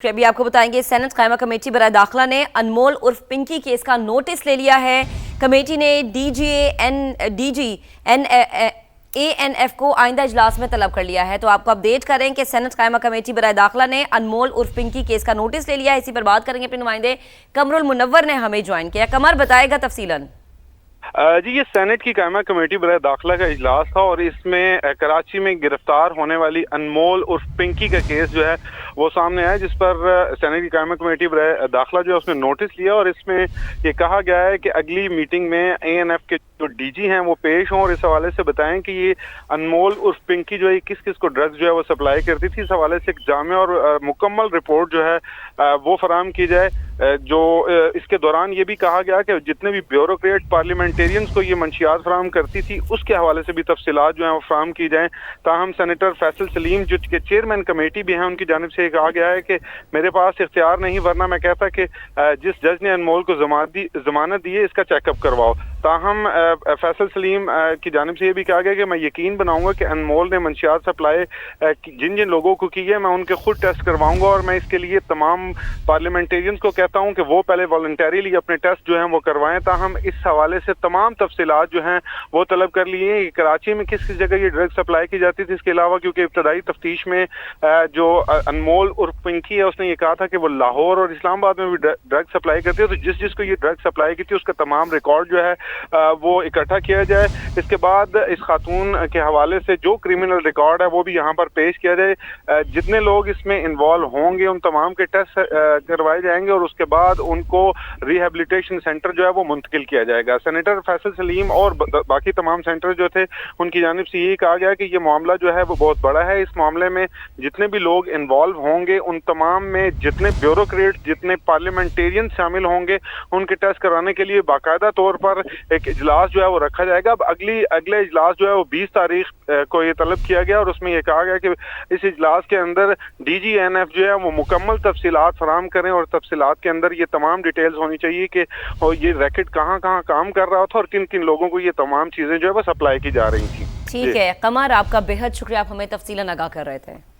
अभी आपको बताएंगे सेनेट कायमा कमेटी बराए दाखिला ने अनमोल उर्फ पिंकी केस का नोटिस ले लिया है। कमेटी ने ANF को आइंदा इजलास में तलब कर लिया है। तो आपको अपडेट करें कि सेनेट कायमा कमेटी बराए दाखिला ने अनमोल उर्फ पिंकी केस का नोटिस ले लिया है। इसी पर बात करेंगे, अपने नुमाइंदे कमरुल मुनव्वर ने हमें ज्वाइन किया। कमर बताएगा तफसीलन। जी, ये सेनेट की कायमा कमेटी बराए दाखिला का इजलास था और इसमें कराची में गिरफ्तार होने वाली अनमोल उर्फ पिंकी का केस जो है वो सामने आया, जिस पर सेनेट की कायमा कमेटी बराए दाखिला जो है उसने नोटिस लिया और इसमें ये कहा गया है कि अगली मीटिंग में ANF के जो DG हैं वो पेश हों और इस हवाले से बताएं कि ये अनमोल उर्फ पिंकी जो है किस किस को ड्रग्स जो है वो सप्लाई करती थी। इस हवाले से एक जामे और मुकम्मल रिपोर्ट जो है वो फराहम की जाए। जो इसके दौरान ये भी कहा गया कि जितने भी ब्यूरोक्रेट पार्लियामेंटेरियंस को ये मंशियात फराहम करती थी उसके हवाले से भी तफसीलात जो हैं वो फराहम की जाएँ। ताहम सेनेटर फैसल सलीम जो के चेयरमैन कमेटी भी हैं उनकी जानिब से कहा गया है कि मेरे पास इख्तियार नहीं, वरना मैं कहता कि जिस जज ने अनमोल को जमानत दी है इसका चेकअप करवाओ। ताहम फैसल सलीम की जानिब से ये भी कहा गया कि मैं यकीन बनाऊंगा कि अनमोल ने मंशियात सप्लाई जिन जिन लोगों को की है मैं उनके खुद टेस्ट करवाऊंगा और मैं इसके लिए तमाम पार्लियामेंटेरियंस को कहता हूं कि वो पहले वॉलंटरीली अपने टेस्ट जो हैं वो करवाएं। ताहम इस हवाले से तमाम तफसीलात जो हैं वो तलब कर लिए हैं। कराची में किस किस जगह ये ड्रग सप्लाई की जाती थी, इसके अलावा क्योंकि इब्तदाई तफ्तीश में जो अनमोल उर्फ पिंकी है उसने ये कहा था कि वो लाहौर और इस्लामाबाद में भी ड्रग सप्लाई करती है, तो जिस जिसको ये ड्रग सप्लाई की थी उसका तमाम रिकॉर्ड जो है वो इकट्ठा किया जाए। इसके बाद इस खातून के हवाले से जो क्रिमिनल रिकॉर्ड है वो भी यहाँ पर पेश किया जाए। जितने लोग इसमें इन्वॉल्व होंगे उन तमाम के टेस्ट करवाए जाएंगे और उसके बाद उनको रिहेबिलिटेशन सेंटर जो है वो मुंतकिल किया जाएगा। सेनेटर फैसल सलीम और बाकी तमाम सेंटर जो थे उनकी जानिब से यही कहा गया कि ये मामला जो है वो बहुत बड़ा है। इस मामले में जितने भी लोग इन्वॉल्व होंगे उन तमाम में जितने ब्यूरोक्रेट जितने पार्लियामेंटेरियन शामिल होंगे उनके टेस्ट कराने के लिए बाकायदा तौर पर एक इजलास जो है वो रखा जाएगा। अब अगले इजलास जो है वो 20 तारीख को ये तलब किया गया और उसमें ये कहा गया कि इस इजलास के अंदर DG ANF जो है वो मुकम्मल तफसीलात फराहम करें और तफसीलात के अंदर ये तमाम डिटेल्स होनी चाहिए कि ये रैकेट कहाँ कहाँ काम कर रहा था और किन किन लोगों को ये तमाम चीजें जो है वो सप्लाई की जा रही थी। ठीक है कमर, आपका बेहद शुक्रिया, आप हमें तफसीलन आगाह कर रहे थे।